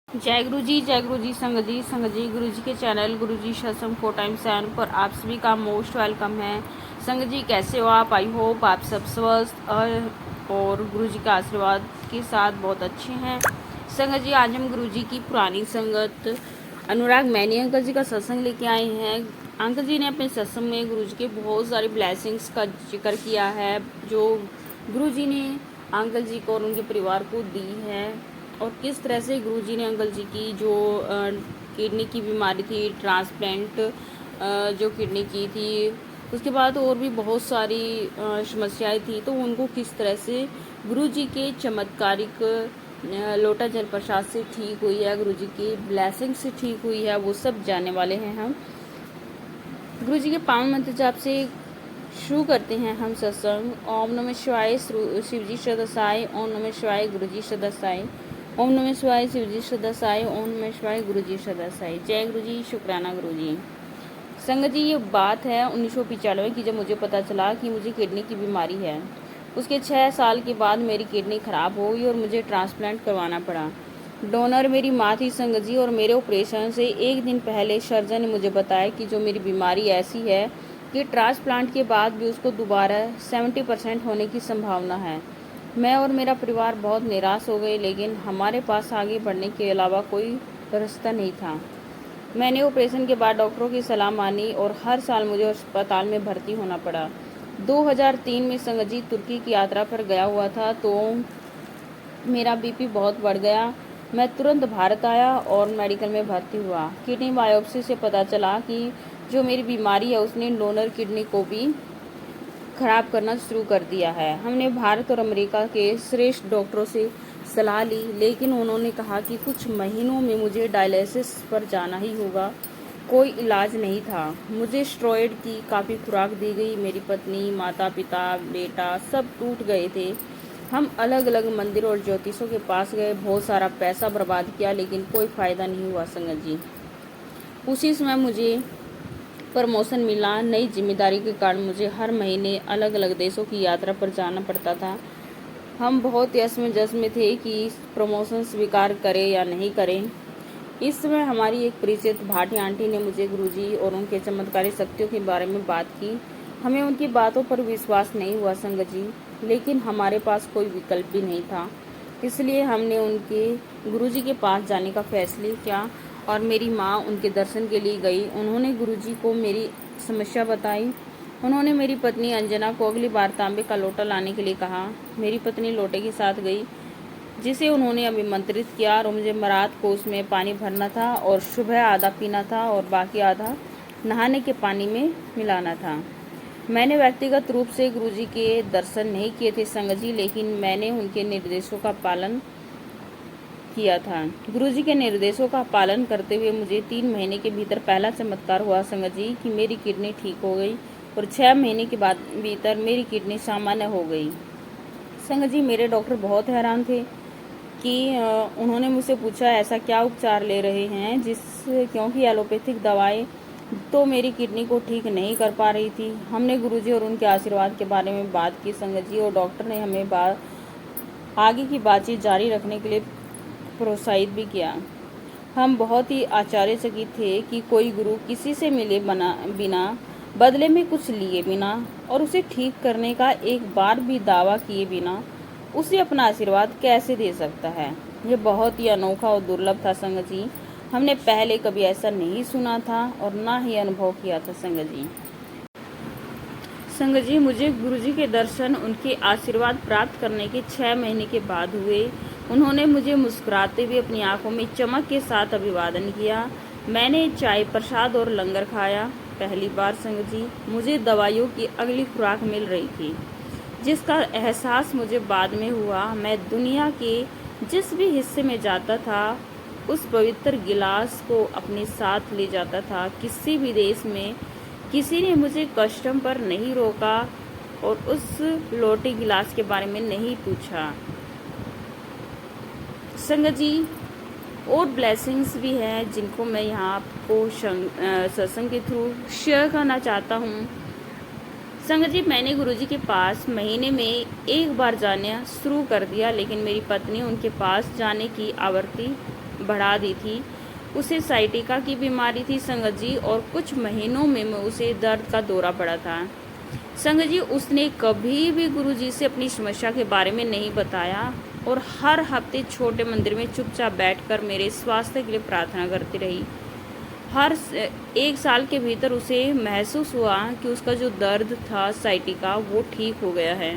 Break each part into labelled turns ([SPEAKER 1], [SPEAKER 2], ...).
[SPEAKER 1] जय गुरु जी संगत जी गुरु जी के चैनल गुरु जी सत्संग 4x7 पर आप सभी का मोस्ट वेलकम है। संगत जी कैसे हो आप? आई होप आप सब स्वस्थ और गुरु जी का आशीर्वाद के साथ बहुत अच्छे हैं। संगत जी आज हम गुरु जी की पुरानी संगत अनुराग मैनी अंकल जी का सत्संग लेके आए हैं। अंकल जी ने अपने सत्संग में गुरु जी के बहुत सारी ब्लेसिंग्स का जिक्र किया है जो गुरु जी ने अंकल जी को और उनके परिवार को दी है, और किस तरह से गुरुजी ने अंकल जी की जो किडनी की बीमारी थी, ट्रांसप्लांट जो किडनी की थी, उसके बाद और भी बहुत सारी समस्याएं थी, तो उनको किस तरह से गुरुजी के चमत्कारिक लोटा जल प्रसाद से ठीक हुई है, गुरुजी की ब्लेसिंग से ठीक हुई है, वो सब जानने वाले हैं हम। गुरुजी के पावन मंत्र जाप से शुरू करते हैं हम सत्संग। ओम नमः शिवाय शिवजी सदसाय, ओम नमः शिवाय गुरुजी सदसाय, ओम नमः शिवाय शिवजी सदसाय, ओम नमः शिवाय गुरुजी सदसाय। जय गुरुजी, शुक्राना गुरुजी। संगत जी ये बात है 1995 की, जब मुझे पता चला कि मुझे किडनी की बीमारी है। उसके 6 साल के बाद मेरी किडनी खराब हो गई और मुझे ट्रांसप्लांट करवाना पड़ा। डोनर मेरी माँ थी संगत जी, और मेरे ऑपरेशन से एक दिन पहले सर्जन ने मुझे बताया कि जो मेरी बीमारी ऐसी है कि ट्रांसप्लांट के बाद भी उसको दोबारा 70% होने की संभावना है। मैं और मेरा परिवार बहुत निराश हो गए, लेकिन हमारे पास आगे बढ़ने के अलावा कोई रास्ता नहीं था। मैंने ऑपरेशन के बाद डॉक्टरों की सलाह मानी और हर साल मुझे अस्पताल में भर्ती होना पड़ा। 2003 में संगत जी तुर्की की यात्रा पर गया हुआ था, तो मेरा बीपी बहुत बढ़ गया। मैं तुरंत भारत आया और मेडिकल में भर्ती हुआ। किडनी बायोप्सी से पता चला कि जो मेरी बीमारी है उसने डोनर किडनी को भी खराब करना शुरू कर दिया है। हमने भारत और अमेरिका के श्रेष्ठ डॉक्टरों से सलाह ली, लेकिन उन्होंने कहा कि कुछ महीनों में मुझे डायलिसिस पर जाना ही होगा, कोई इलाज नहीं था। मुझे स्टेरॉयड की काफ़ी खुराक दी गई। मेरी पत्नी, माता पिता, बेटा सब टूट गए थे। हम अलग अलग मंदिरों और ज्योतिषों के पास गए, बहुत सारा पैसा बर्बाद किया, लेकिन कोई फ़ायदा नहीं हुआ संगत जी। उसी समय मुझे प्रमोशन मिला। नई जिम्मेदारी के कारण मुझे हर महीने अलग अलग देशों की यात्रा पर जाना पड़ता था। हम बहुत असमंजस में थे कि प्रमोशन स्वीकार करें या नहीं करें। इस समय हमारी एक परिचित भाटी आंटी ने मुझे गुरुजी और उनके चमत्कारी शक्तियों के बारे में बात की। हमें उनकी बातों पर विश्वास नहीं हुआ संगत जी, लेकिन हमारे पास कोई विकल्प भी नहीं था, इसलिए हमने उनके गुरुजी के पास जाने का फैसला किया और मेरी माँ उनके दर्शन के लिए गई। उन्होंने गुरुजी को मेरी समस्या बताई। उन्होंने मेरी पत्नी अंजना को अगली बार तांबे का लोटा लाने के लिए कहा। मेरी पत्नी लोटे के साथ गई, जिसे उन्होंने अभिमंत्रित किया, और मुझे रात को उसमें पानी भरना था और सुबह आधा पीना था और बाकी आधा नहाने के पानी में मिलाना था। मैंने व्यक्तिगत रूप से गुरुजी के दर्शन नहीं किए थे संगत जी, लेकिन मैंने उनके निर्देशों का पालन किया था। गुरुजी के निर्देशों का पालन करते हुए मुझे 3 महीने के भीतर पहला चमत्कार हुआ संगत जी कि मेरी किडनी ठीक हो गई, और 6 महीने के बाद भीतर मेरी किडनी सामान्य हो गई। संगत जी मेरे डॉक्टर बहुत हैरान थे कि उन्होंने मुझसे पूछा ऐसा क्या उपचार ले रहे हैं, क्योंकि एलोपैथिक दवाएं तो मेरी किडनी को ठीक नहीं कर पा रही थी। हमने गुरुजी और उनके आशीर्वाद के बारे में बात की संगत जी, और डॉक्टर ने हमें आगे की बातचीत जारी रखने के लिए प्रोत्साहित भी किया। हम बहुत ही आश्चर्यचकित थे कि कोई गुरु किसी से मिले बिना, बदले में कुछ लिए बिना, और उसे ठीक करने का एक बार भी दावा किए बिना उसे अपना आशीर्वाद कैसे दे सकता है। ये बहुत ही अनोखा और दुर्लभ था संगत जी। हमने पहले कभी ऐसा नहीं सुना था और ना ही अनुभव किया था संगत जी। संगत जी मुझे गुरुजी के दर्शन उनके आशीर्वाद प्राप्त करने के 6 महीने के बाद हुए। उन्होंने मुझे मुस्कुराते हुए अपनी आंखों में चमक के साथ अभिवादन किया। मैंने चाय, प्रसाद और लंगर खाया। पहली बार संगत जी मुझे दवाइयों की अगली खुराक मिल रही थी, जिसका एहसास मुझे बाद में हुआ। मैं दुनिया के जिस भी हिस्से में जाता था उस पवित्र गिलास को अपने साथ ले जाता था। किसी भी देश में किसी ने मुझे कस्टम पर नहीं रोका और उस लोटे गिलास के बारे में नहीं पूछा। संगत जी और ब्लेसिंग्स भी हैं जिनको मैं यहाँ आपको सत्संग के थ्रू शेयर करना चाहता हूँ। संगत जी मैंने गुरुजी के पास महीने में एक बार जाना शुरू कर दिया, लेकिन मेरी पत्नी उनके पास जाने की आवृत्ति बढ़ा दी थी। उसे साइटिका की बीमारी थी संगत जी, और कुछ महीनों में उसे दर्द का दौरा पड़ा था संगत जी। उसने कभी भी गुरुजी से अपनी समस्या के बारे में नहीं बताया और हर हफ्ते छोटे मंदिर में चुपचाप बैठकर मेरे स्वास्थ्य के लिए प्रार्थना करती रही। एक साल के भीतर उसे महसूस हुआ कि उसका जो दर्द था साइटिका वो ठीक हो गया है।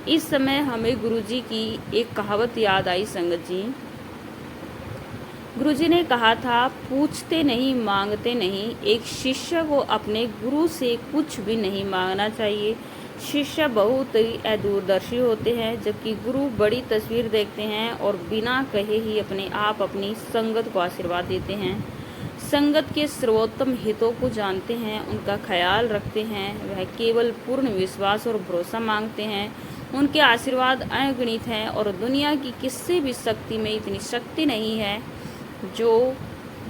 [SPEAKER 1] इस समय हमें गुरुजी की एक कहावत याद आई संगत जी। गुरुजी ने कहा था, पूछते नहीं मांगते नहीं। एक शिष्य को अपने गुरु से कुछ भी नहीं मांगना चाहिए। शिष्य बहुत ही दूरदर्शी होते हैं, जबकि गुरु बड़ी तस्वीर देखते हैं और बिना कहे ही अपने आप अपनी संगत को आशीर्वाद देते हैं। संगत के सर्वोत्तम हितों को जानते हैं, उनका ख्याल रखते हैं। वह केवल पूर्ण विश्वास और भरोसा मांगते हैं। उनके आशीर्वाद अगणित हैं और दुनिया की किसी भी शक्ति में इतनी शक्ति नहीं है जो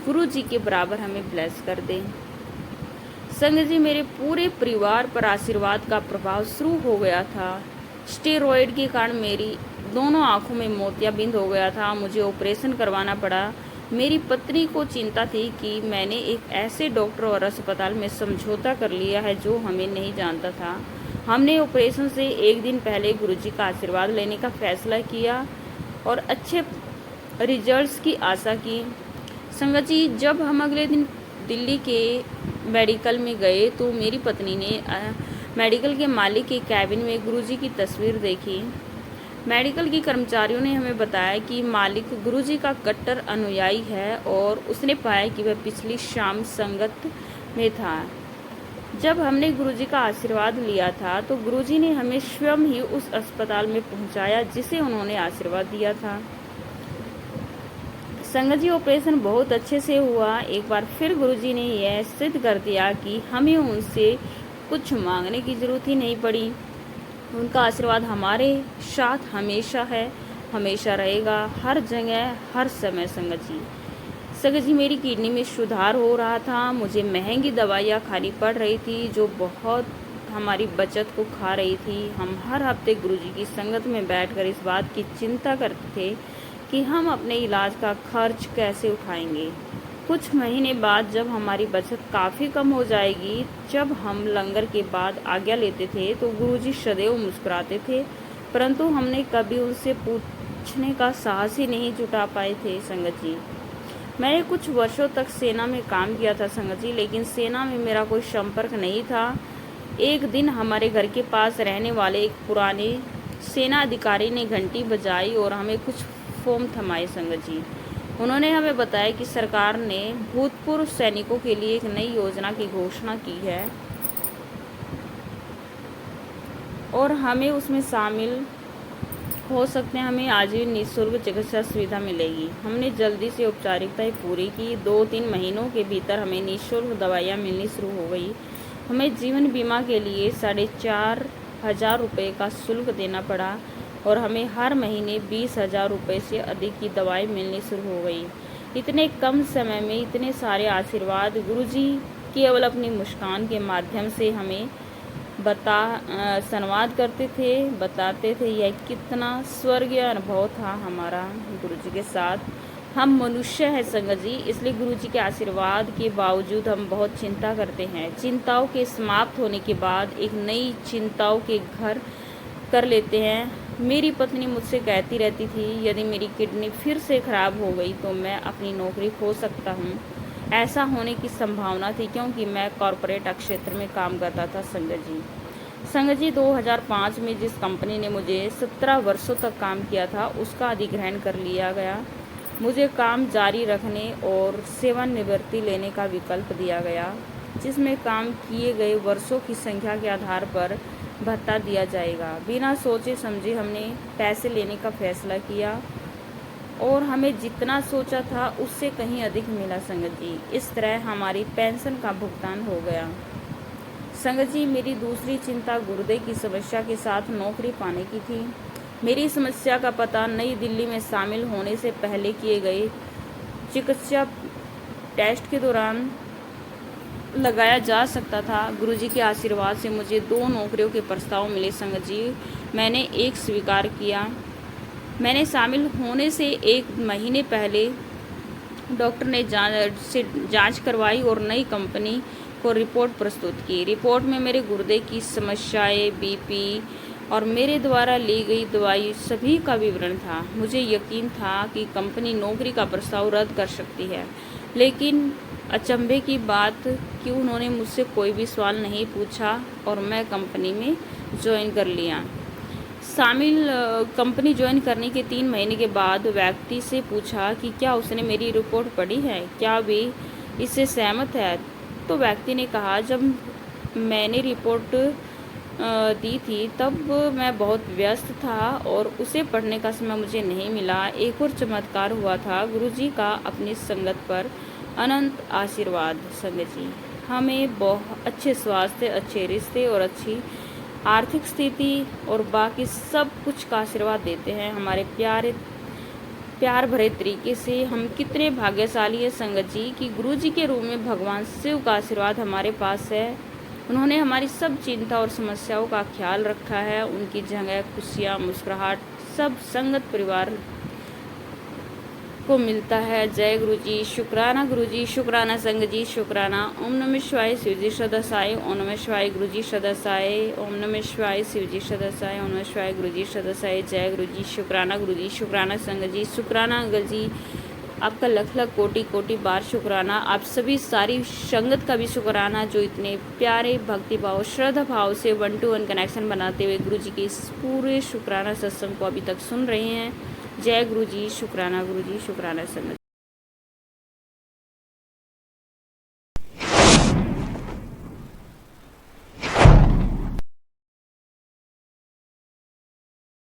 [SPEAKER 1] गुरु जी के बराबर हमें ब्लेस कर दे। संगत जी, मेरे पूरे परिवार पर आशीर्वाद का प्रभाव शुरू हो गया था। स्टेरॉयड के कारण मेरी दोनों आंखों में मोतियाबिंद हो गया था। मुझे ऑपरेशन करवाना पड़ा। मेरी पत्नी को चिंता थी कि मैंने एक ऐसे डॉक्टर और अस्पताल में समझौता कर लिया है जो हमें नहीं जानता था। हमने ऑपरेशन से एक दिन पहले गुरुजी का आशीर्वाद लेने का फैसला किया और अच्छे रिजल्ट्स की आशा की। संगत जी, जब हम अगले दिन दिल्ली के मेडिकल में गए तो मेरी पत्नी ने मेडिकल के मालिक के कैबिन में गुरुजी की तस्वीर देखी। मेडिकल के कर्मचारियों ने हमें बताया कि मालिक गुरुजी का कट्टर अनुयायी है और उसने पाया कि वह पिछली शाम संगत में था। जब हमने गुरुजी का आशीर्वाद लिया था तो गुरुजी ने हमें स्वयं ही उस अस्पताल में पहुंचाया जिसे उन्होंने आशीर्वाद दिया था। संगत जी, ऑपरेशन बहुत अच्छे से हुआ। एक बार फिर गुरुजी ने यह सिद्ध कर दिया कि हमें उनसे कुछ मांगने की जरूरत ही नहीं पड़ी। उनका आशीर्वाद हमारे साथ हमेशा है, हमेशा रहेगा, हर जगह, हर समय। संगत जी, मेरी किडनी में सुधार हो रहा था। मुझे महंगी दवाइयाँ खानी पड़ रही थी जो बहुत हमारी बचत को खा रही थी। हम हर हफ्ते गुरुजी की संगत में बैठकर इस बात की चिंता करते थे कि हम अपने इलाज का खर्च कैसे उठाएंगे। कुछ महीने बाद जब हमारी बचत काफ़ी कम हो जाएगी, जब हम लंगर के बाद आज्ञा लेते थे तो गुरुजी सदैव मुस्कुराते थे, परंतु हमने कभी उनसे पूछने का साहस ही नहीं जुटा पाए थे। संगत जी, मैंने कुछ वर्षों तक सेना में काम किया था संगत जी, लेकिन सेना में मेरा कोई संपर्क नहीं था। एक दिन हमारे घर के पास रहने वाले एक पुराने सेना अधिकारी ने घंटी बजाई और हमें कुछ फॉर्म थमाए संगत जी। उन्होंने हमें बताया कि सरकार ने भूतपूर्व सैनिकों के लिए एक नई योजना की घोषणा की है और हमें उसमें शामिल हो सकते हैं। हमें आज भी निःशुल्क चिकित्सा सुविधा मिलेगी। हमने जल्दी से औपचारिकताएं पूरी की। 2-3 महीनों के भीतर हमें निःशुल्क दवाइयाँ मिलनी शुरू हो गई। हमें जीवन बीमा के लिए 4,500 रुपये का शुल्क देना पड़ा और हमें हर महीने 20,000 रुपये से अधिक की दवाई मिलनी शुरू हो गई। इतने कम समय में इतने सारे आशीर्वाद गुरुजी केवल अपनी मुस्कान के माध्यम से हमें संवाद करते थे, बताते थे। यह कितना स्वर्गीय अनुभव था हमारा गुरुजी के साथ। हम मनुष्य हैं संगत जी, इसलिए गुरुजी के आशीर्वाद के बावजूद हम बहुत चिंता करते हैं। चिंताओं के समाप्त होने के बाद एक नई चिंताओं के घर कर लेते हैं। मेरी पत्नी मुझसे कहती रहती थी, यदि मेरी किडनी फिर से खराब हो गई तो मैं अपनी नौकरी खो सकता हूँ। ऐसा होने की संभावना थी क्योंकि मैं कॉरपोरेट क्षेत्र में काम करता था संगत जी 2005 में जिस कंपनी ने मुझे 17 वर्षों तक काम किया था उसका अधिग्रहण कर लिया गया। मुझे काम जारी रखने और सेवानिवृत्ति लेने का विकल्प दिया गया, जिसमें काम किए गए वर्षों की संख्या के आधार पर भत्ता दिया जाएगा। बिना सोचे समझे हमने पैसे लेने का फैसला किया और हमें जितना सोचा था उससे कहीं अधिक मिला संगत जी। इस तरह हमारी पेंशन का भुगतान हो गया। संगत जी, मेरी दूसरी चिंता गुर्दे की समस्या के साथ नौकरी पाने की थी। मेरी समस्या का पता नई दिल्ली में शामिल होने से पहले किए गए चिकित्सा टेस्ट के दौरान लगाया जा सकता था। गुरुजी के आशीर्वाद से मुझे 2 नौकरियों के प्रस्ताव मिले संगत जी। मैंने एक स्वीकार किया। मैंने शामिल होने से 1 महीने पहले डॉक्टर ने जांच करवाई और नई कंपनी को रिपोर्ट प्रस्तुत की। रिपोर्ट में मेरे गुर्दे की समस्याएं, बीपी और मेरे द्वारा ली गई दवाई सभी का विवरण था। मुझे यकीन था कि कंपनी नौकरी का प्रस्ताव रद्द कर सकती है, लेकिन अचंभे की बात कि उन्होंने मुझसे कोई भी सवाल नहीं पूछा और मैं कंपनी में ज्वाइन कर लिया। कंपनी ज्वाइन करने के 3 महीने के बाद व्यक्ति से पूछा कि क्या उसने मेरी रिपोर्ट पढ़ी है, क्या वे इससे सहमत है। तो व्यक्ति ने कहा, जब मैंने रिपोर्ट दी थी तब मैं बहुत व्यस्त था और उसे पढ़ने का समय मुझे नहीं मिला। एक और चमत्कार हुआ था। गुरुजी का अपनी संगत पर अनंत आशीर्वाद। संगत जी हमें बहुत अच्छे स्वास्थ्य, अच्छे रिश्ते और अच्छी आर्थिक स्थिति और बाकी सब कुछ का आशीर्वाद देते हैं। हमारे प्यार भरे तरीके से हम कितने भाग्यशाली हैं संगत जी कि गुरु जी के रूप में भगवान शिव का आशीर्वाद हमारे पास है। उन्होंने हमारी सब चिंता और समस्याओं का ख्याल रखा है। उनकी जगह खुशियाँ, मुस्कुराहट सब संगत परिवार को मिलता है। जय गुरु जी, शुक्राना गुरु जी, शुक्राना संगत जी, शुक्राना। ओम नमः शिवाय, शिव जी सदा साई। ओम नमः शिवाय, गुरु जी सदा साई। ओम नमः शिवाय, शिव जी सदा साई। ओम नमः शिवाय, गुरु जी सदा साई। जय गुरु जी, शुक्राना गुरु जी, शुक्राना संगत जी, शुक्राना अंकल जी। आपका लख लख कोटि कोटि बार शुक्राना। आप सभी सारी संगत का भी शुक्राना जो इतने प्यारे भक्ति भाव, श्रद्धा भाव से 1 to 1 कनेक्शन बनाते हुए गुरु जी के इस पूरे शुक्राना सत्संग को अभी तक सुन रहे हैं। जय गुरु जी, शुक्राना गुरु जी, शुक्राना संगत।